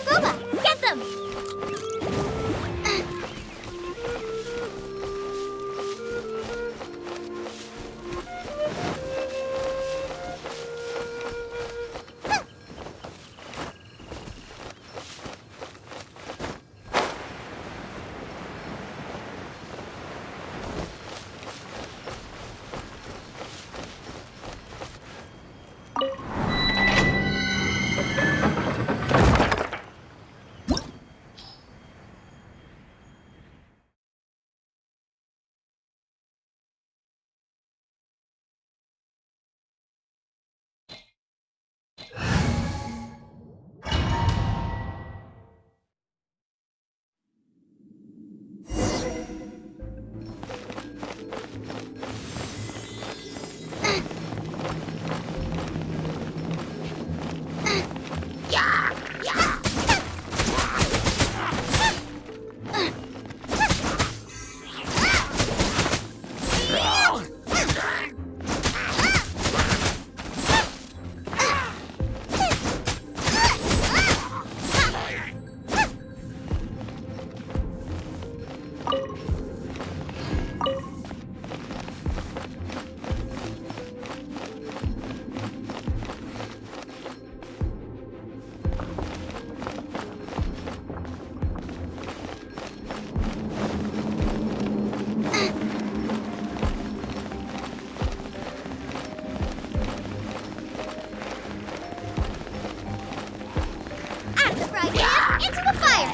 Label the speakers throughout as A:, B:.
A: Booba, get them! Into the fire! Into the fire!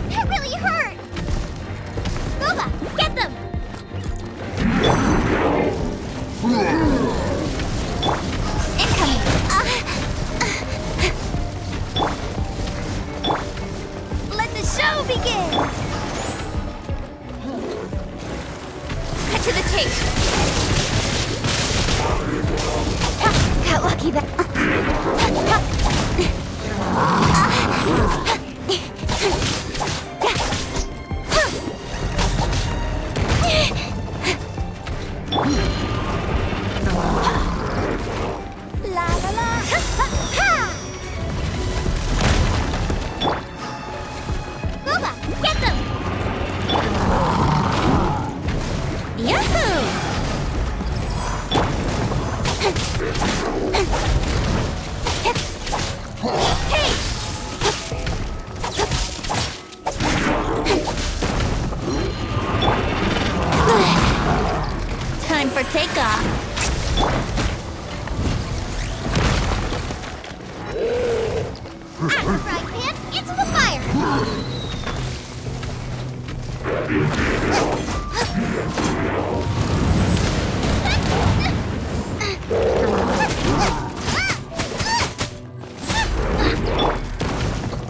A: That really hurt! Booba, get them! Incoming! Let the show begin! Cut to the chase! Got lucky that... La la la! Ha ha! Booba, get them! Yahoo! Hey! Time for takeoff. At the frying pan, into the fire!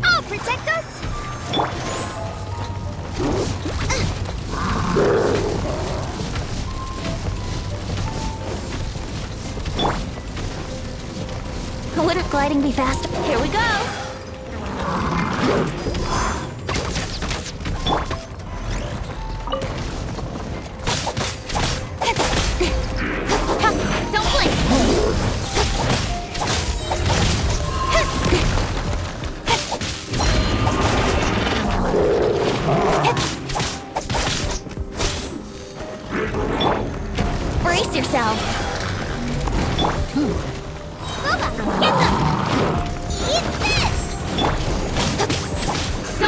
A: I'll protect us! Wouldn't gliding be fast? Here we go! Don't blink! Brace yourself! Booba, get them! Eat this! So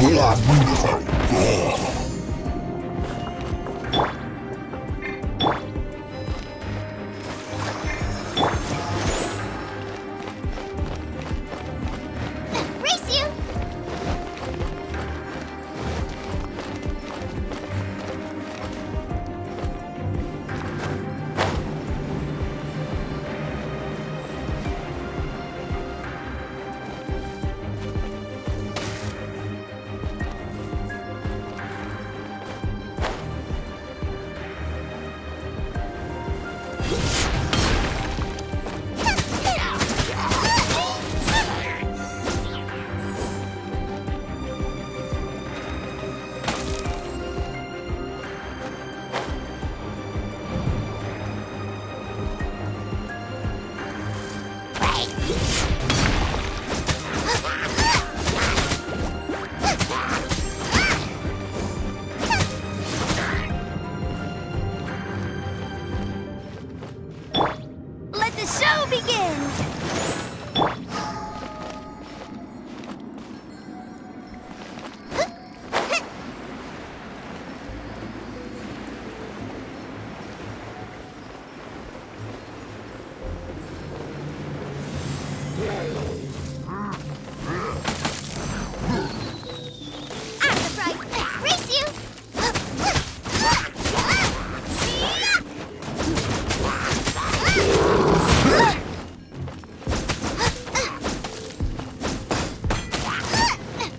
A: Race you! Let the show begin! I'm the bride. Race you!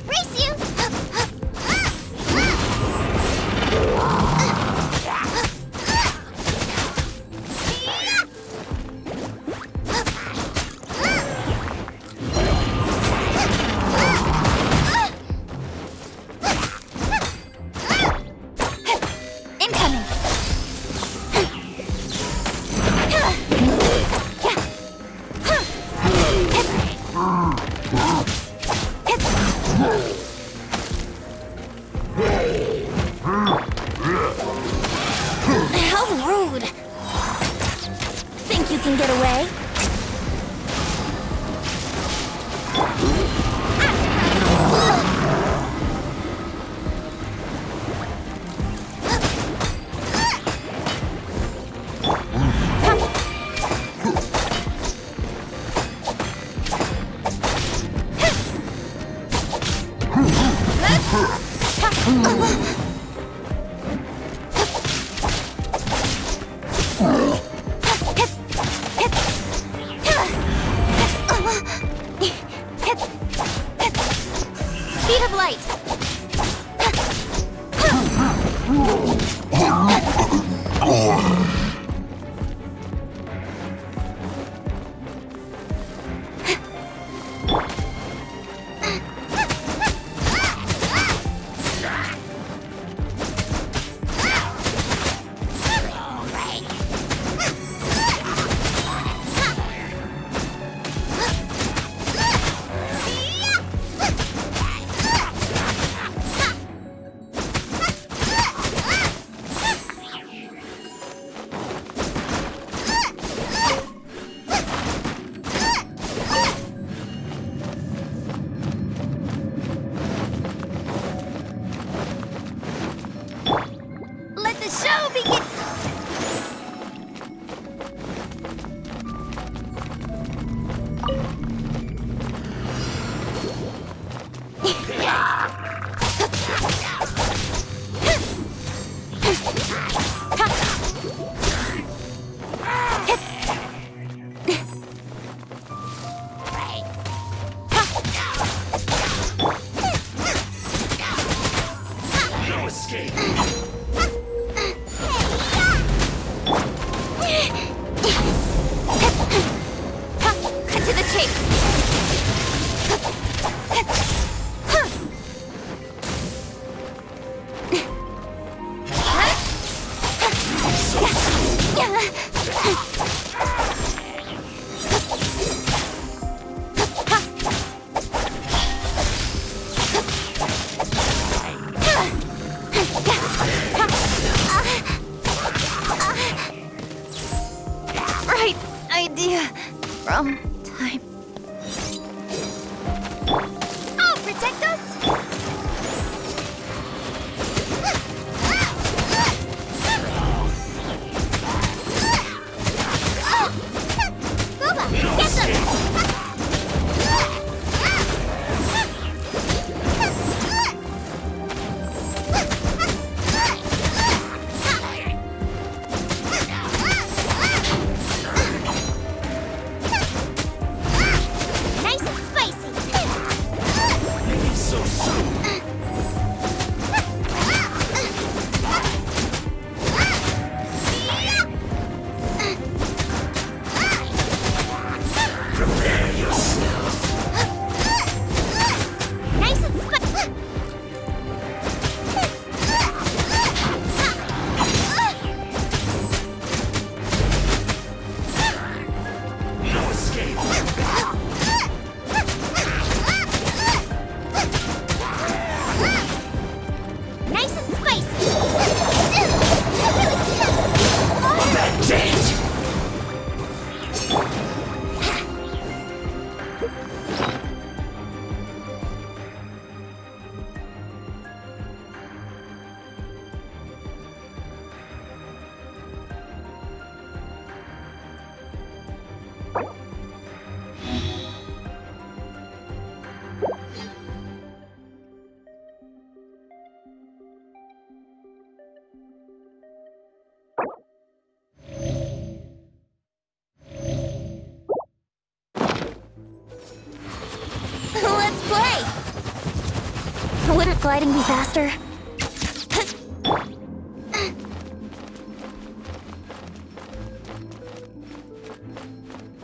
A: Race you! Incoming! How rude! Think you can get away? Speed of light! Let the show begin!
B: No escape.
A: To the chase! Right idea. Wrong time. I'll protect us! Let's play! Wouldn't gliding be faster?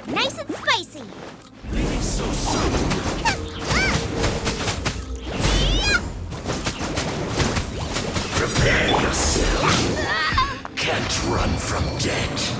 A: Nice and spicy!
B: Leaving so soon. Prepare yourself. Can't run from death.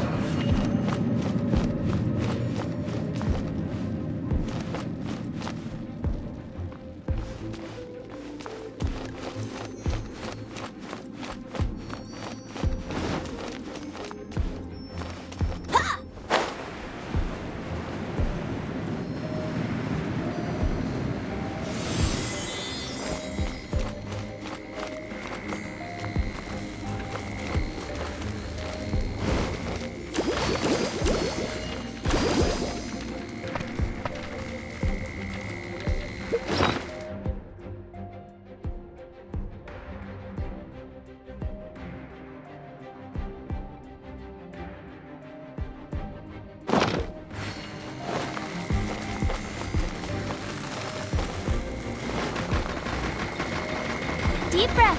A: Deep breath.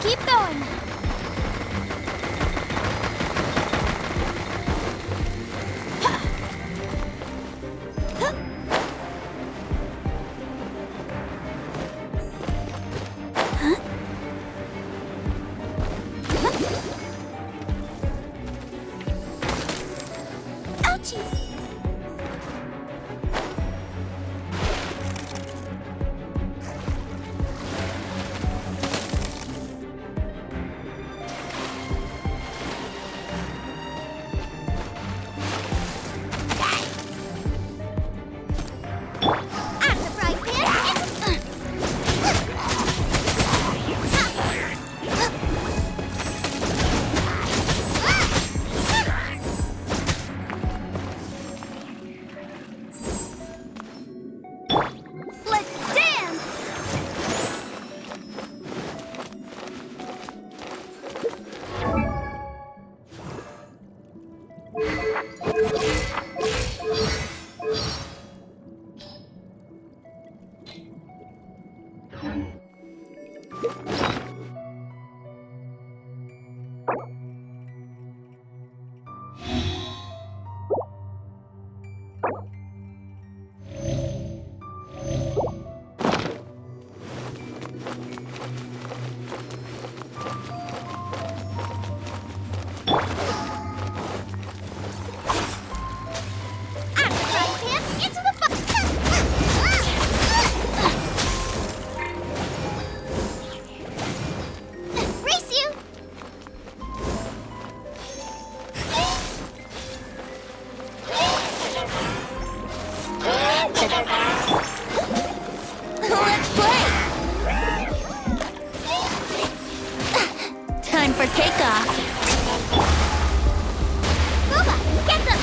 A: Keep going. Ouchie. For takeoff. Booba, get them!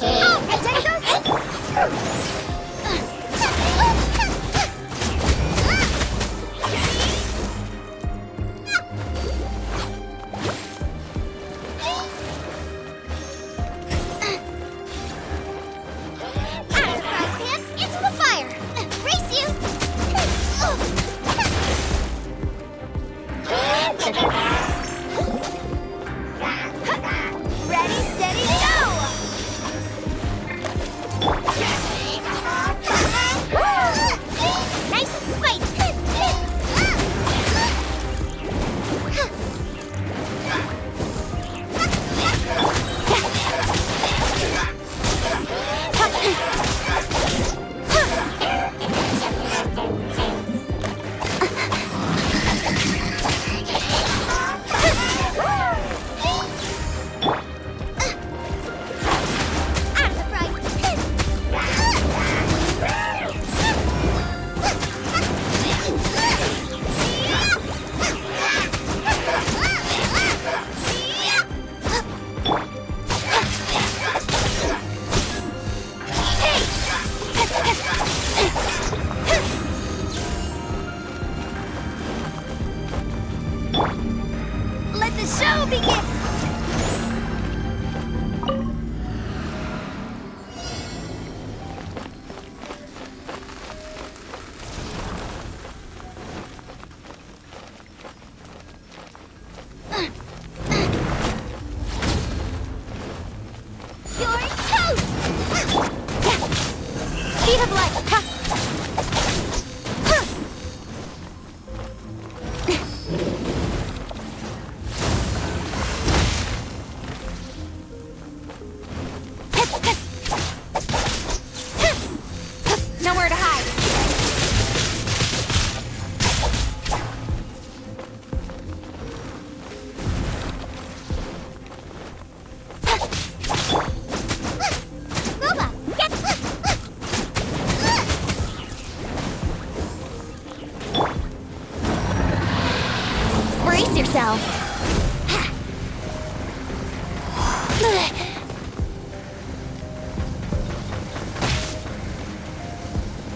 A: Oh, potatoes! yourself.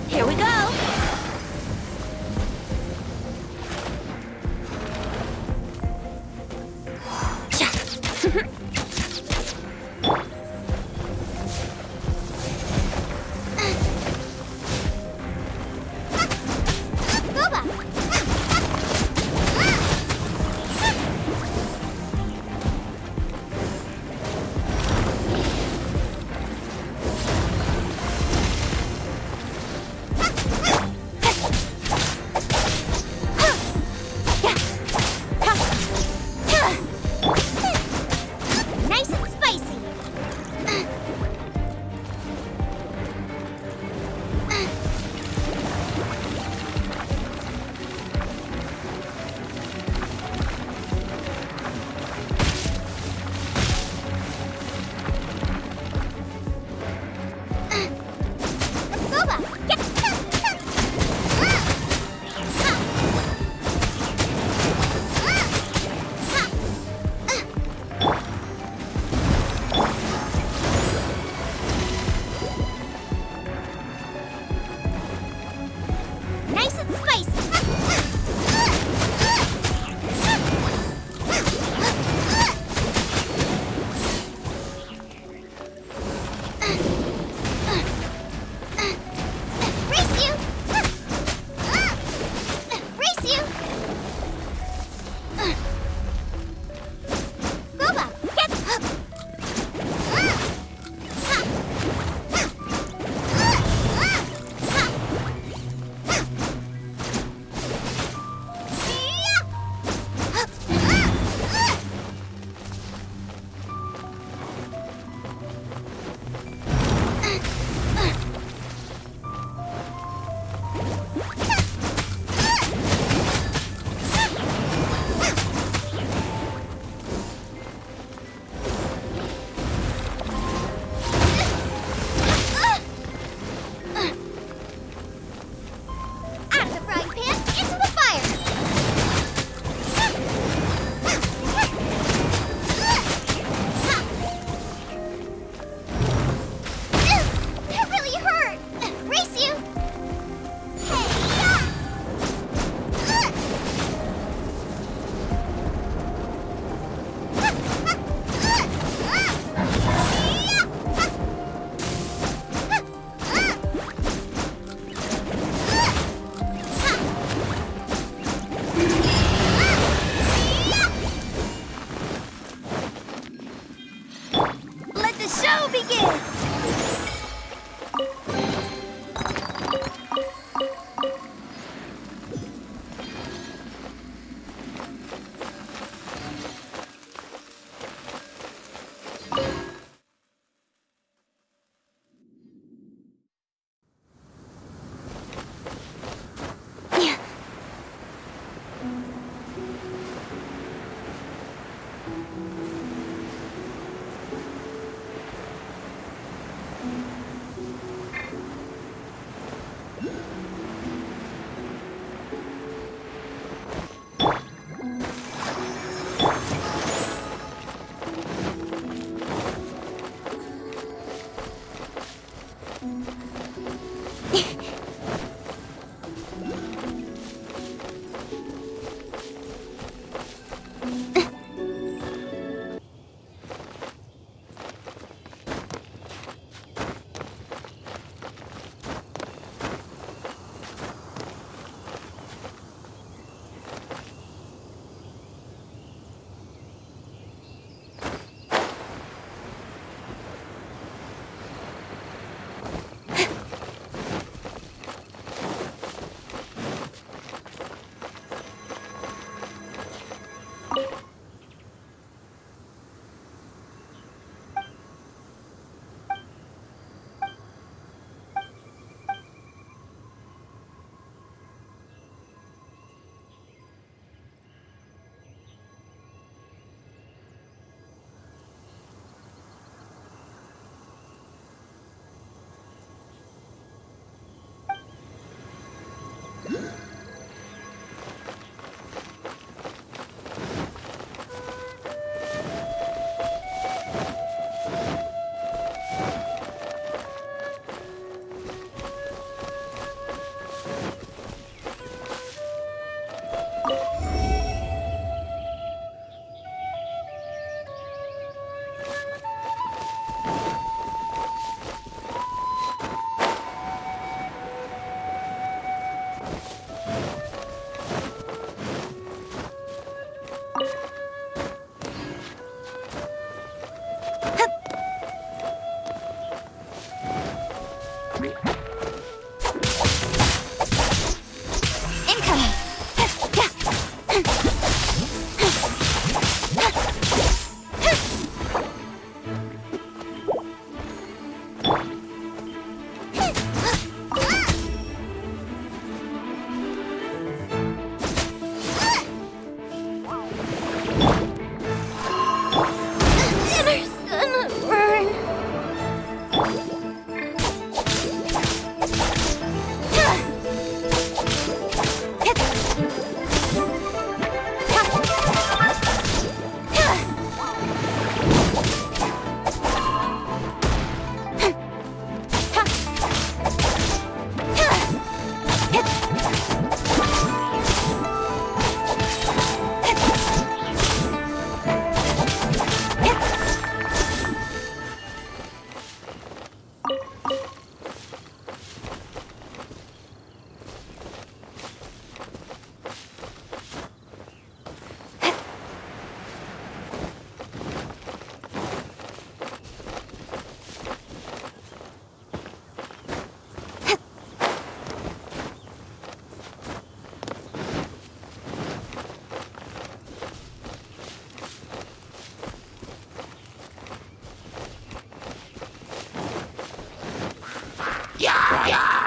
A: Here we go.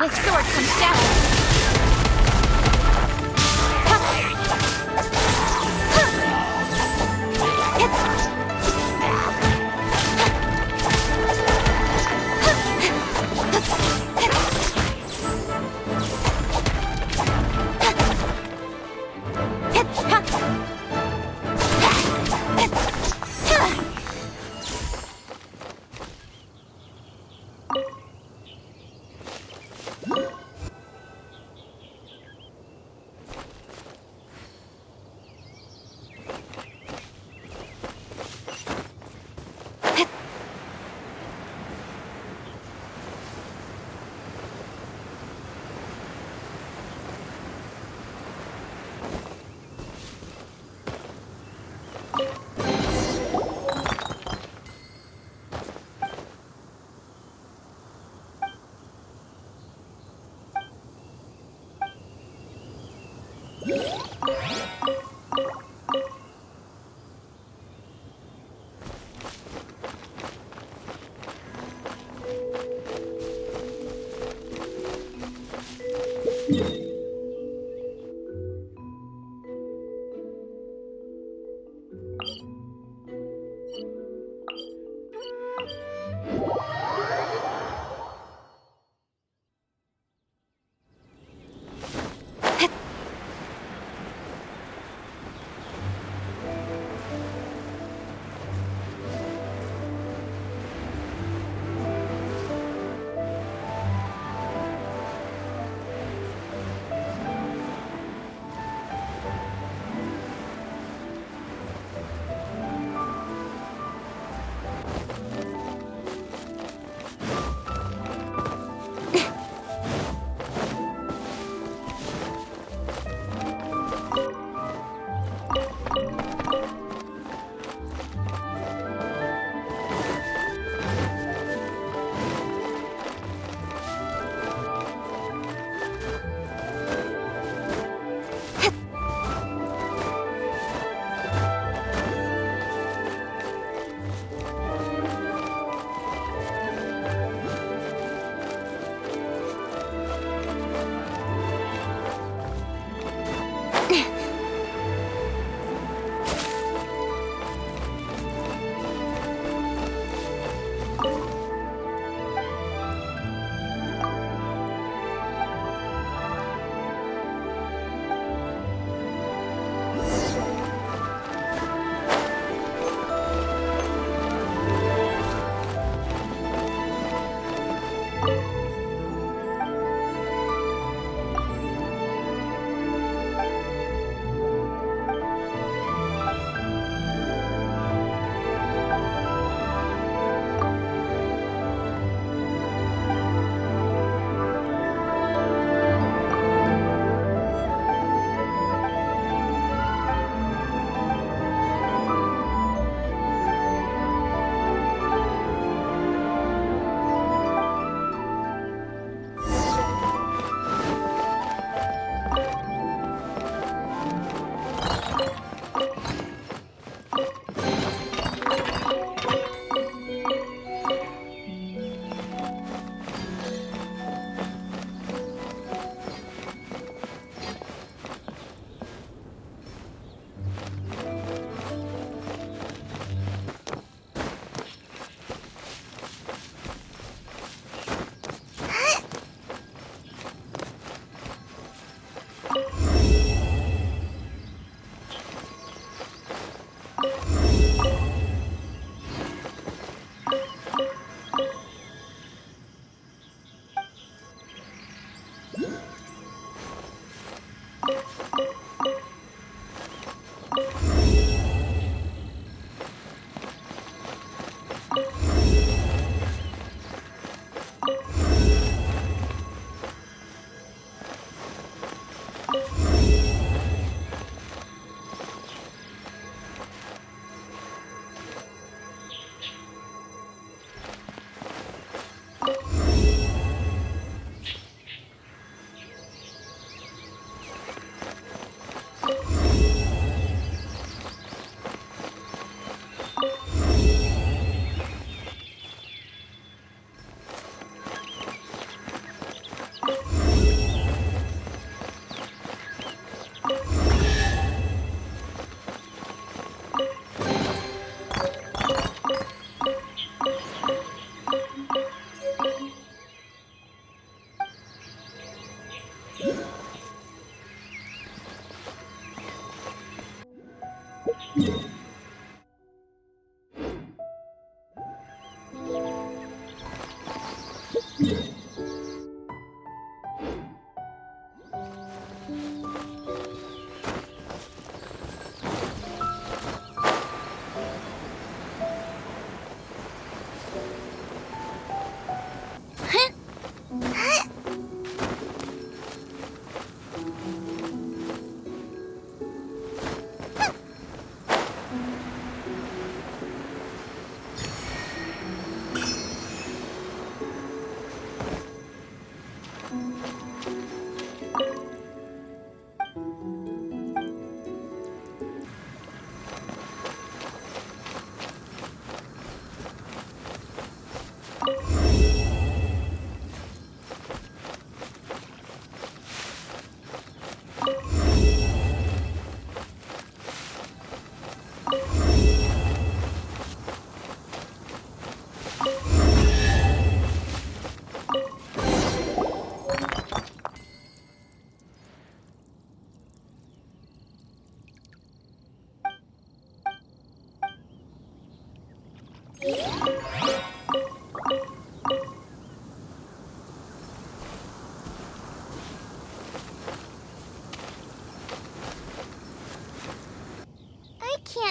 A: His sword comes down.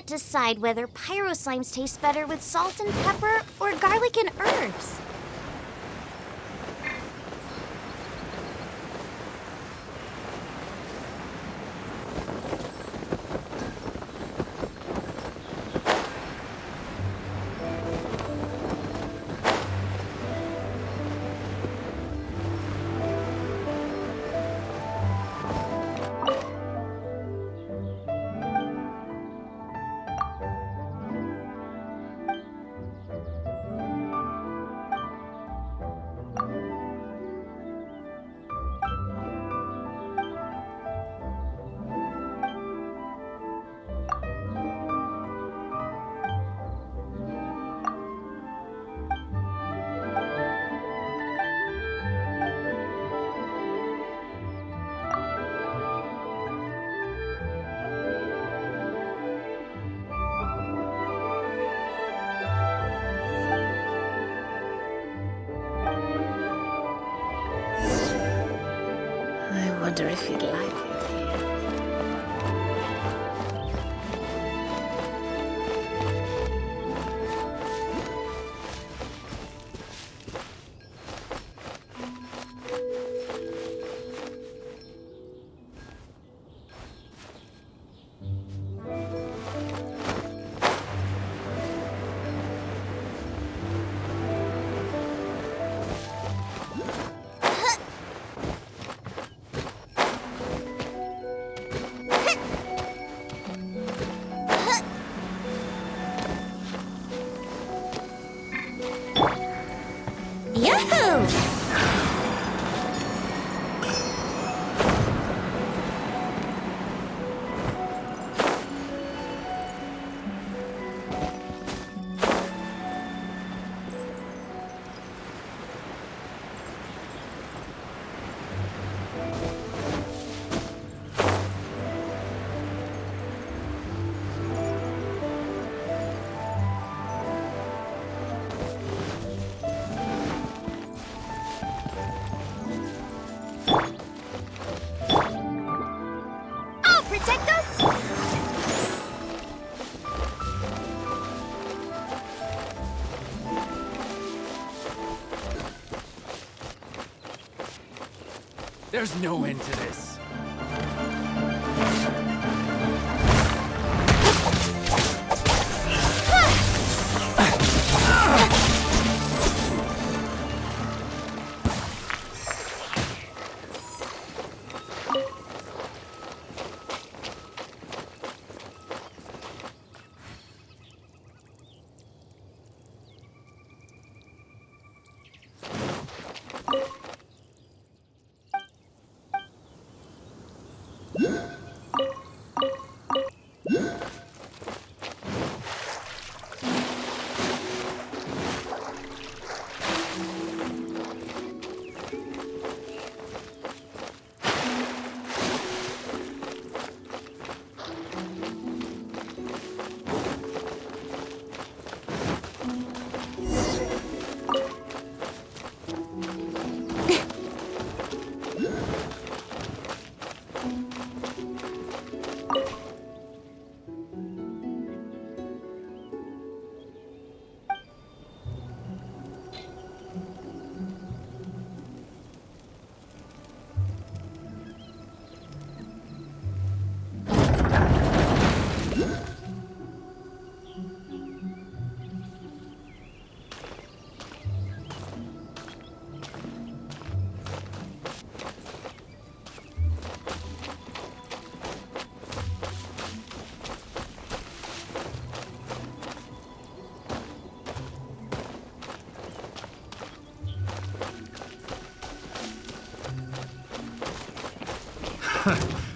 A: can't decide whether pyro slimes taste better with salt and pepper or garlic and herbs.
C: I wonder if you'd like it here.
A: Yahoo! I'll protect us!
D: There's no end to this.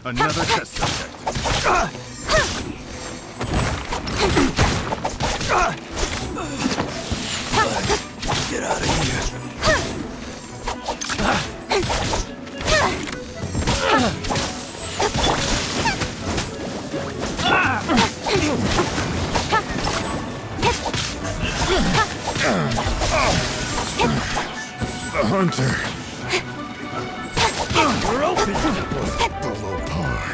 B: Another test subject. Get out of here. The hunter. Below par.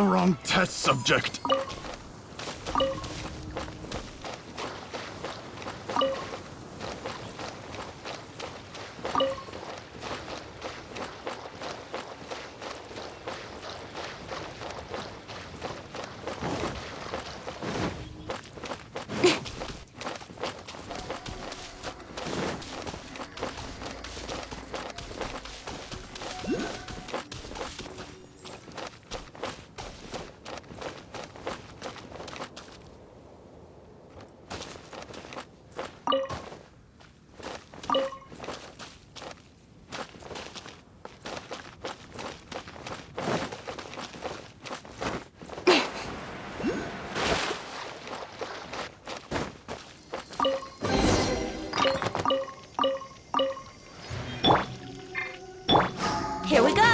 B: the wrong test subject.
A: Here we go.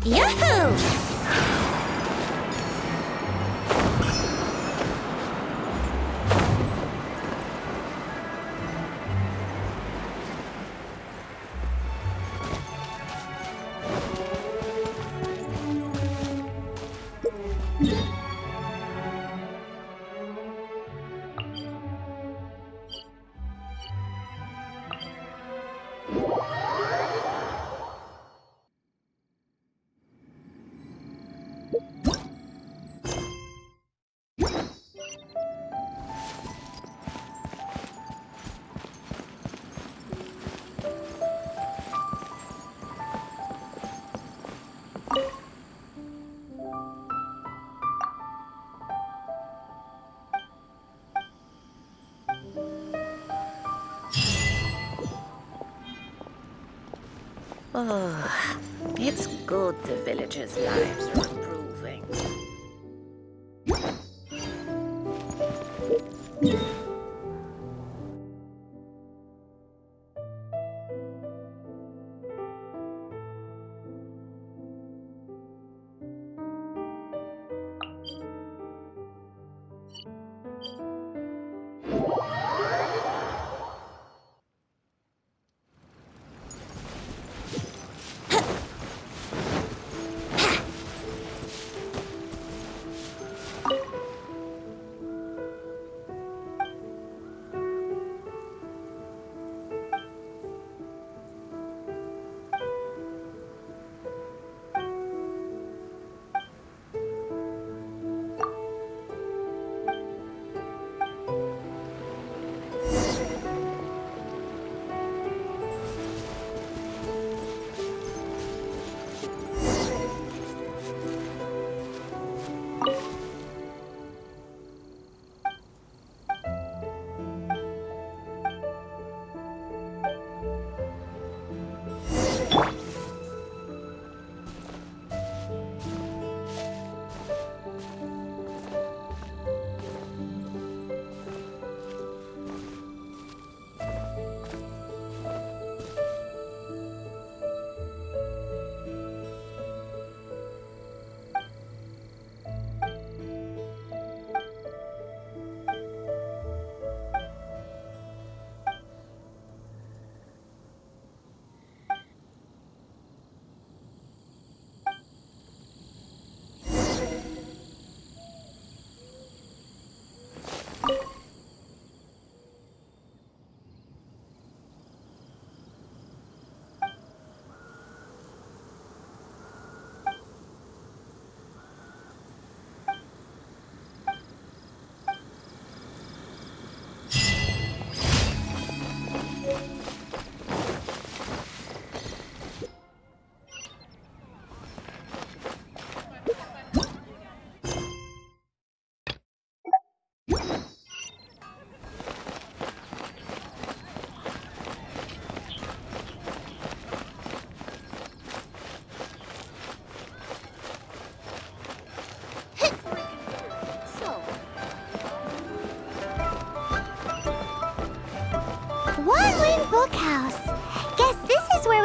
A: Yahoo!
C: Oh, it's good the villagers' lives are improving.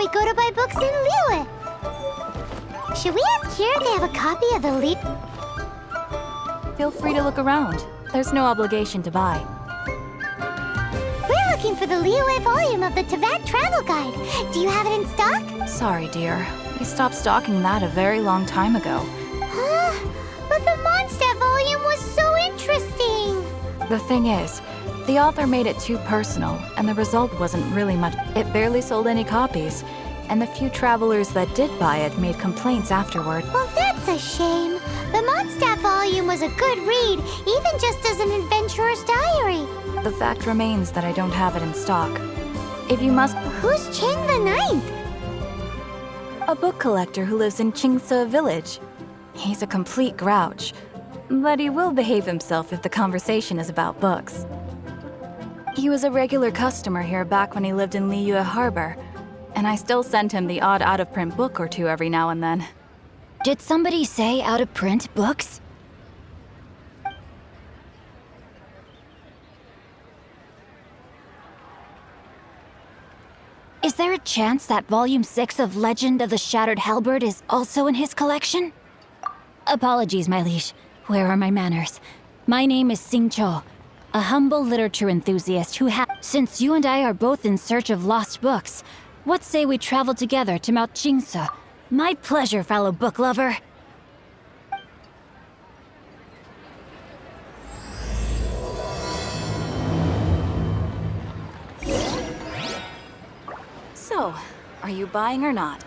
A: they go to buy books in Liyue. Should we ask here if they have a copy of the lead?
E: Feel free to look around. There's no obligation to buy.
A: We're looking for the Liyue volume of the Teyvat Travel Guide. Do you have it in stock?
E: Sorry, dear. We stopped stocking that a very long time ago.
A: Huh? But the Mondstadt volume was so interesting.
E: The thing is, the author made it too personal, and the result wasn't really much. It barely sold any copies, and the few travelers that did buy it made complaints afterward.
A: Well, that's a shame. The Mondstadt volume was a good read, even just as an adventurer's diary.
E: The fact remains that I don't have it in stock. If you must...
A: Who's Chang the Ninth?
E: A book collector who lives in Qingce village. He's a complete grouch, but he will behave himself if the conversation is about books. He was a regular customer here back when he lived in Liyue Harbor, and I still send him the odd out-of-print book or two every now and then.
A: Did somebody say out-of-print books? Is there a chance that Volume 6 of Legend of the Shattered Halberd is also in his collection? Apologies, my liege. Where are my manners? My name is Sing Cho, a humble literature enthusiast who Since you and I are both in search of lost books, what say we travel together to Mount Qingce? My pleasure, fellow book lover.
E: So, are you buying or not?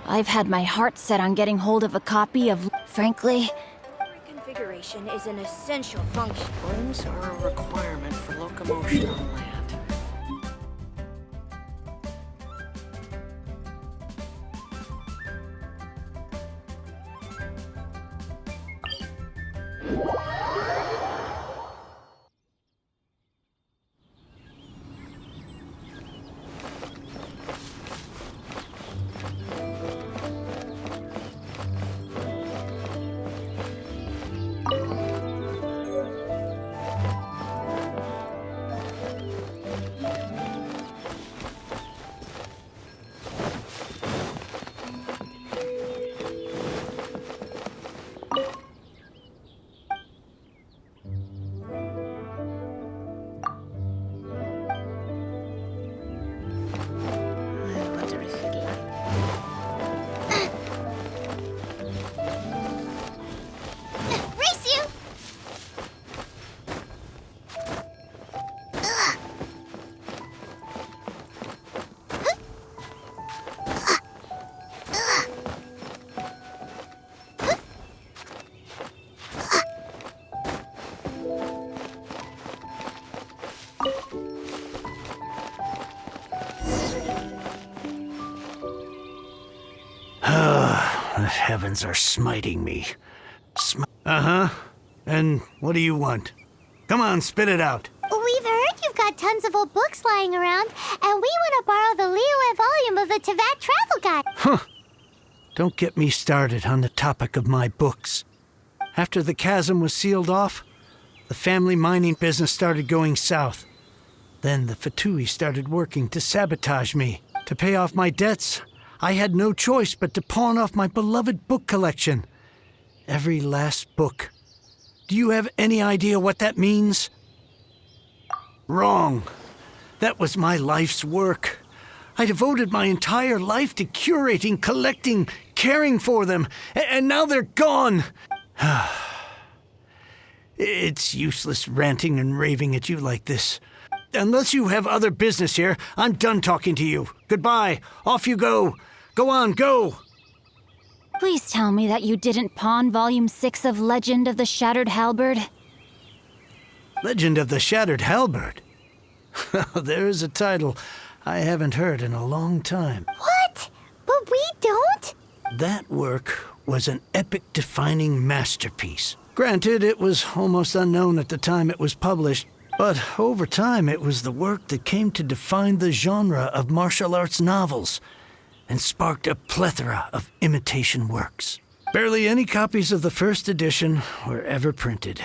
A: I've had my heart set on getting hold of a copy of... Frankly...
C: Configuration is an essential function.
F: Winds are a requirement for locomotion on land.
B: The heavens are smiting me. Uh-huh. And what do you want? Come on, spit it out.
A: We've heard you've got tons of old books lying around, and we want to borrow the Liyue volume of the Teyvat Travel Guide.
B: Huh. Don't get me started on the topic of my books. After the chasm was sealed off, the family mining business started going south. Then the Fatui started working to sabotage me. To pay off my debts, I had no choice but to pawn off my beloved book collection. Every last book. Do you have any idea what that means? Wrong. That was my life's work. I devoted my entire life to curating, collecting, caring for them, and now they're gone. It's useless ranting and raving at you like this. Unless you have other business here, I'm done talking to you. Goodbye. Off you go. Go on, go.
A: Please tell me that you didn't pawn Volume 6 of Legend of the Shattered Halberd.
B: Legend of the Shattered Halberd? There's a title I haven't heard in a long time.
A: What? But we don't?
B: That work was an epic-defining masterpiece. Granted, it was almost unknown at the time it was published, but over time it was the work that came to define the genre of martial arts novels and sparked a plethora of imitation works. Barely any copies of the first edition were ever printed.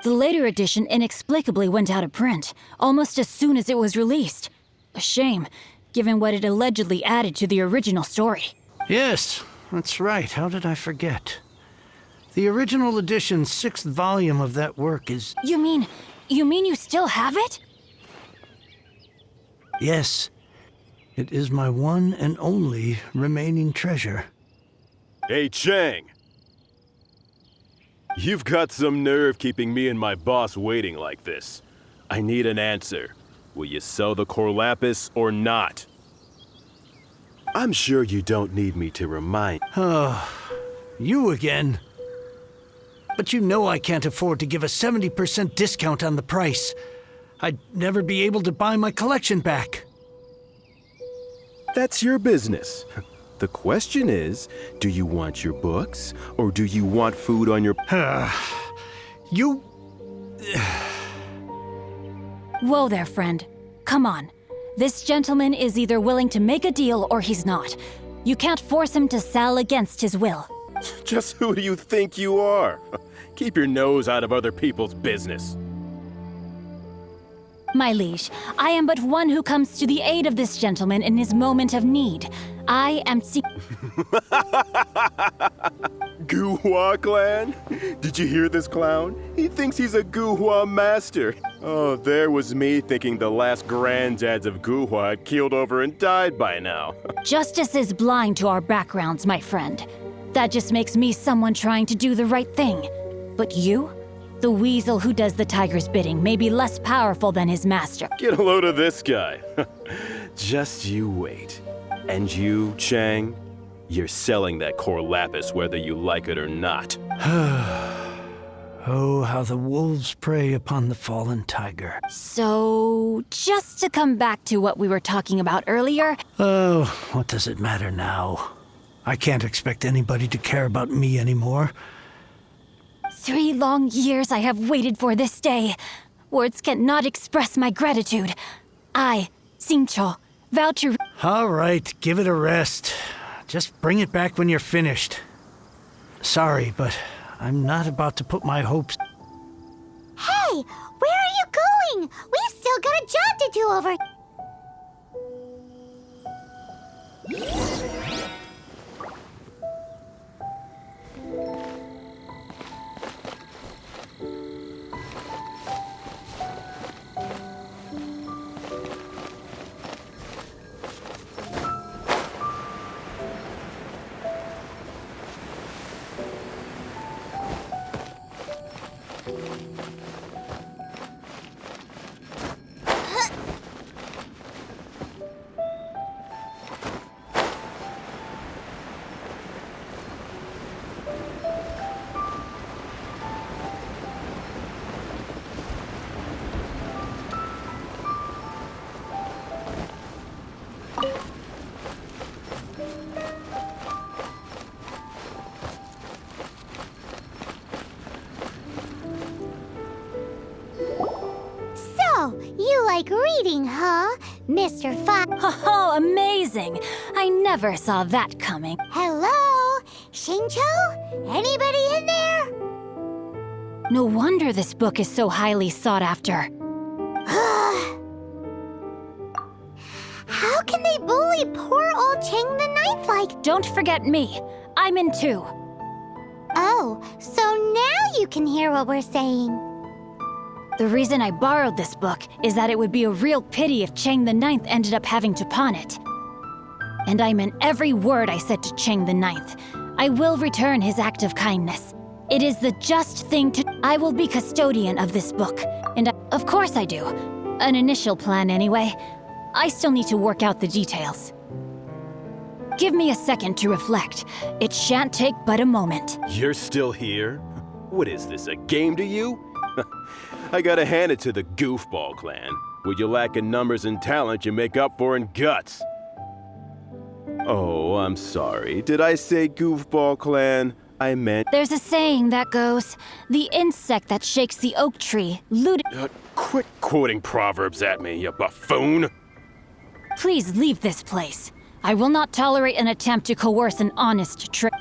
A: The later edition inexplicably went out of print, almost as soon as it was released. A shame, given what it allegedly added to the original story.
B: Yes, that's right. How did I forget? The original edition's 6th volume of that work is...
A: You mean you still have it?
B: Yes. It is my one and only remaining treasure.
G: Hey, Chang! You've got some nerve keeping me and my boss waiting like this. I need an answer. Will you sell the core lapis or not? I'm sure you don't need me to remind...
B: You again? But you know I can't afford to give a 70% discount on the price. I'd never be able to buy my collection back.
G: That's your business. The question is, do you want your books, or do you want food on your...
B: You...
A: Whoa there, friend. Come on. This gentleman is either willing to make a deal or he's not. You can't force him to sell against his will.
G: Just who do you think you are? Keep your nose out of other people's business.
A: My liege, I am but one who comes to the aid of this gentleman in his moment of need. I am
G: Guhua clan? Did you hear this clown? He thinks he's a Guhua master. Oh, there was me thinking the last granddads of Guhua had keeled over and died by now.
A: Justice is blind to our backgrounds, my friend. That just makes me someone trying to do the right thing. But you? The weasel who does the tiger's bidding may be less powerful than his master.
G: Get a load of this guy. Just you wait. And you, Chang, you're selling that core lapis whether you like it or not.
B: Oh, how the wolves prey upon the fallen tiger.
A: So, just to come back to what we were talking about earlier...
B: Oh, what does it matter now? I can't expect anybody to care about me anymore.
A: 3 long years I have waited for this day. Words cannot express my gratitude. I, Xingqiu, vow to...
B: All right, give it a rest. Just bring it back when you're finished. Sorry, but I'm not about to put my hopes...
H: Hey, where are you going? We've still got a job to do over... You like reading, huh, Mr. Fox?
A: Oh, amazing! I never saw that coming.
H: Hello? Xingqiu? Anybody in there?
A: No wonder this book is so highly sought after.
H: How can they bully poor old Chang the Ninth like...
A: Don't forget me. I'm in too.
H: Oh, so now you can hear what we're saying.
A: The reason I borrowed this book is that it would be a real pity if Chang the Ninth ended up having to pawn it. And I meant every word I said to Chang the Ninth. I will return his act of kindness. It is the just thing to... I will be custodian of this book. And of course I do. An initial plan anyway. I still need to work out the details. Give me a second to reflect. It shan't take but a moment.
G: You're still here? What is this, a game to you? I gotta hand it to the Goofball clan. What you lack in numbers and talent, you make up for in guts. Oh, I'm sorry. Did I say Goofball clan? I meant...
A: There's a saying that goes, the insect that shakes the oak tree, looted...
G: Quit quoting proverbs at me, you buffoon!
A: Please leave this place. I will not tolerate an attempt to coerce an honest trick.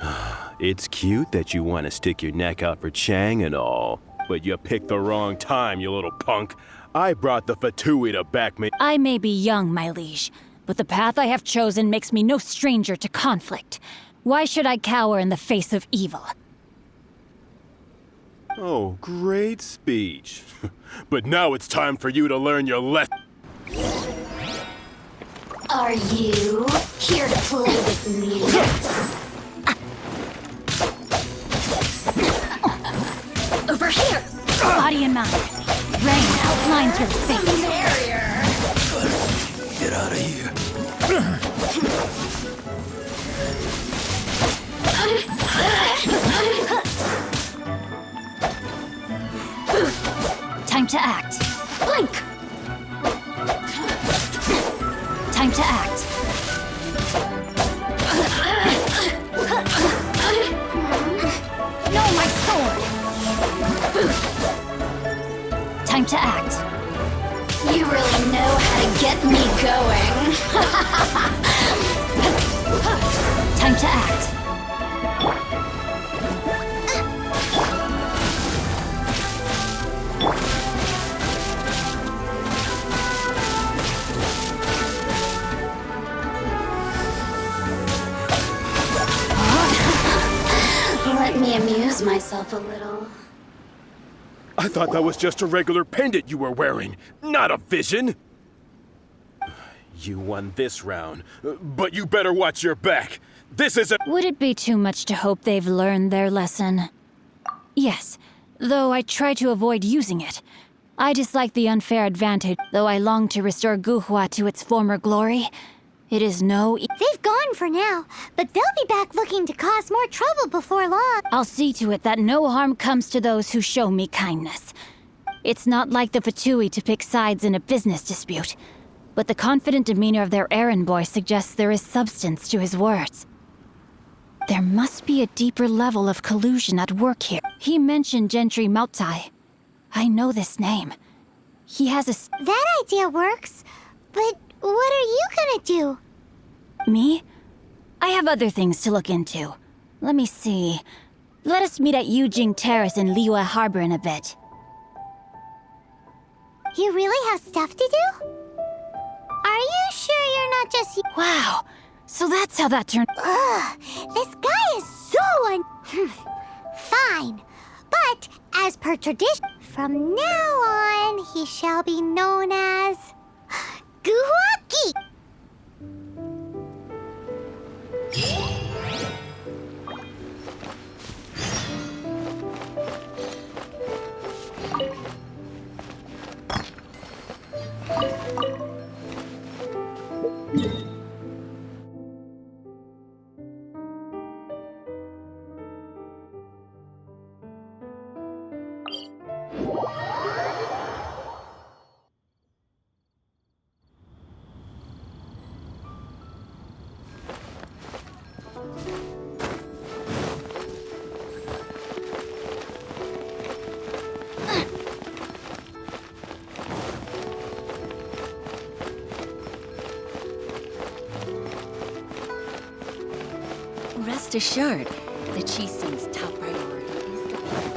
G: It's cute that you want to stick your neck out for Chang and all. But you picked the wrong time, you little punk. I brought the Fatui to back me.
A: I may be young, my liege, but the path I have chosen makes me no stranger to conflict. Why should I cower in the face of evil?
G: Oh, great speech. But now it's time for you to learn your lesson.
H: Are you here to play with me? Over here!
A: Body and mind. Rain outlines her fate.
D: Get out of here.
A: Time to act. Blink! Time to act. No, my sword! Time to act.
H: You really know how to get me going.
A: Time to act.
H: Let me amuse myself a little.
G: I thought that was just a regular pendant you were wearing, not a vision. You won this round, but you better watch your back. This isn't—
A: Would it be too much to hope they've learned their lesson? Yes, though I try to avoid using it. I dislike the unfair advantage, though I long to restore Guhua to its former glory. It is
H: They've gone for now, but they'll be back looking to cause more trouble before long.
A: I'll see to it that no harm comes to those who show me kindness. It's not like the Fatui to pick sides in a business dispute, but the confident demeanor of their errand boy suggests there is substance to his words. There must be a deeper level of collusion at work here. He mentioned Gentry Mautai. I know this name. He has a...
H: That idea works, but what are you gonna do?
A: Me? I have other things to look into. Let me see. Let us meet at Yujing Terrace in Liyue Harbor in a bit.
H: You really have stuff to do? Are you sure you're not just...
A: Wow, so that's how that turned...
H: Ugh, this guy is so Fine, but as per tradition, from now on, he shall be known as... Guhua-gi!
C: Rest assured, the Chieftain's top priority is the people.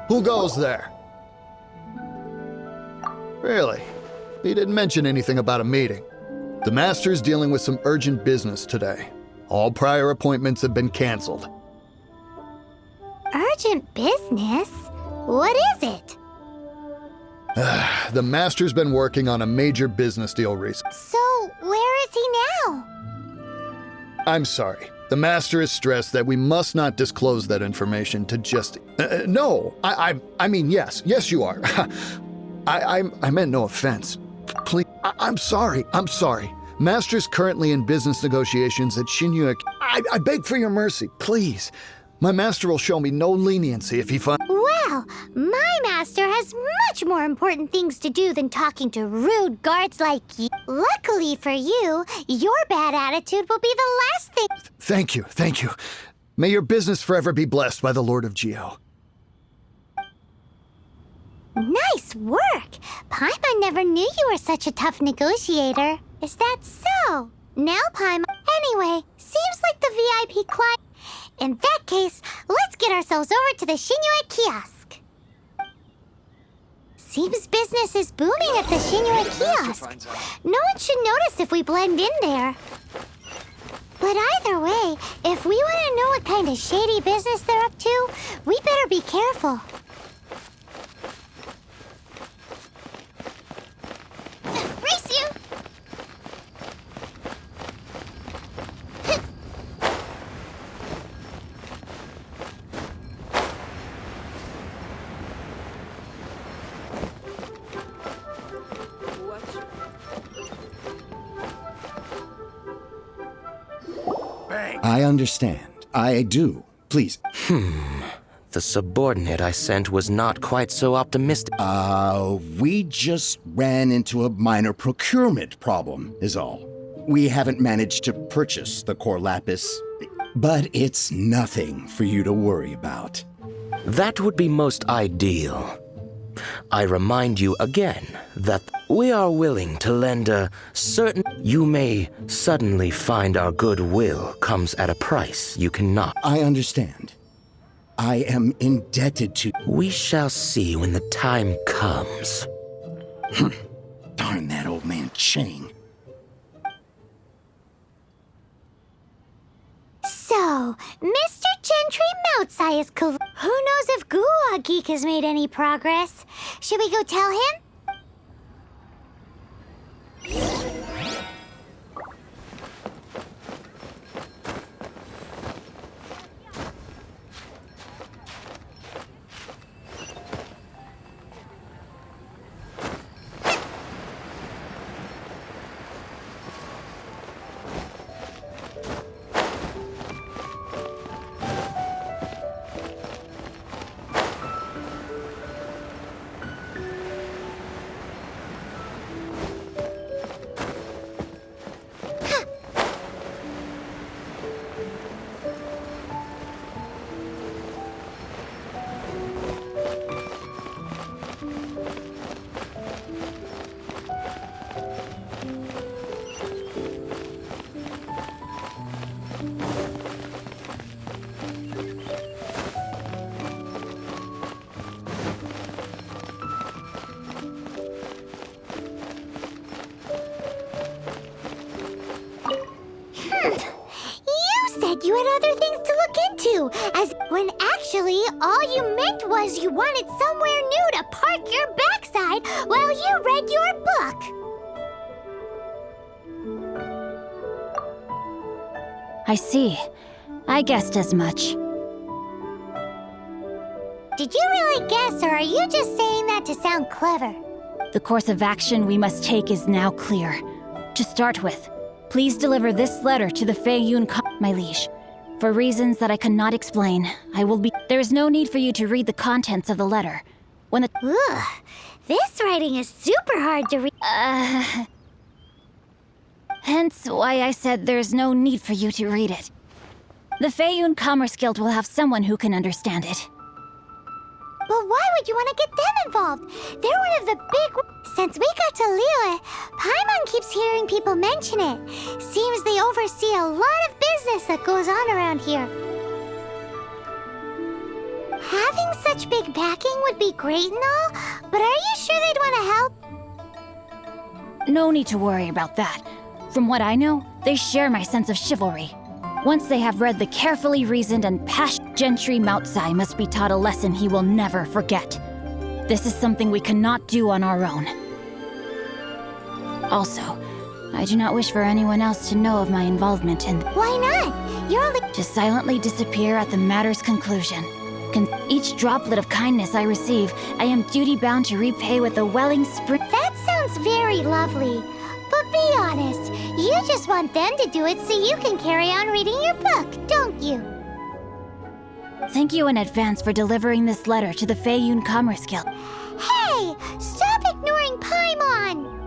I: Who goes there? Really? He didn't mention anything about a meeting. The Master's dealing with some urgent business today. All prior appointments have been canceled.
H: Urgent business? What is it?
I: The Master's been working on a major business deal recently.
H: So, where is he now?
I: I'm sorry. The Master is stressed that we must not disclose that information to just... no! I mean, yes. Yes, you are. I meant no offense. Please, I'm sorry. Master's currently in business negotiations at Shinyue. I beg for your mercy, please. My master will show me no leniency if he finds...
H: Well, Well, my master has much more important things to do than talking to rude guards like you. Luckily for you, your bad attitude will be the last thing.
I: Thank you, thank you. May your business forever be blessed by the Lord of Geo.
H: Nice work! Paimon never knew you were such a tough negotiator. Is that so? Now, Paimon... Anyway, seems like the VIP client... In that case, let's get ourselves over to the Shinue kiosk. Seems business is booming at the Shinue kiosk. No one should notice if we blend in there. But either way, if we want to know what kind of shady business they're up to, we better be careful. Race you!
J: I understand. I do. Please.
F: The subordinate I sent was not quite so optimistic.
J: We just ran into a minor procurement problem, is all. We haven't managed to purchase the core lapis, but it's nothing for you to worry about.
F: That would be most ideal. I remind you again that we are willing to lend a certain... You may suddenly find our goodwill comes at a price you cannot.
J: I understand. I am indebted to...
F: We shall see when the time comes.
J: Darn that old man Chang.
H: So, Mr. Gentry Moutsai is cool. Who knows if Guhua Geek has made any progress? Should we go tell him? You had other things to look into, as when actually all you meant was you wanted somewhere new to park your backside while you read your book.
A: I see. I guessed as much.
H: Did you really guess, or are you just saying that to sound clever?
A: The course of action we must take is now clear. To start with, please deliver this letter to the Feiyun, my liege. For reasons that I cannot explain, I will be... There is no need for you to read the contents of the letter. When the...
H: Ugh, this writing is super hard to read.
A: Hence why I said there's no need for you to read it. The Feiyun Commerce Guild will have someone who can understand it.
H: But why would you want to get them involved? They're one of the big... Since we got to Liyue, Paimon keeps hearing people mention it. Seems they oversee a lot of business that goes on around here. Having such big backing would be great and all, but are you sure they'd want to help?
A: No need to worry about that. From what I know, they share my sense of chivalry. Once they have read the carefully reasoned and passionate Gentry Moutsai must be taught a lesson he will never forget. This is something we cannot do on our own. Also, I do not wish for anyone else to know of my involvement in...
H: Why not? You're only...
A: To silently disappear at the matter's conclusion. Each droplet of kindness I receive, I am duty-bound to repay with a welling spring...
H: That sounds very lovely. But be honest, you just want them to do it so you can carry on reading your book, don't you?
A: Thank you in advance for delivering this letter to the Feiyun Commerce Guild.
H: Hey! Stop ignoring Paimon!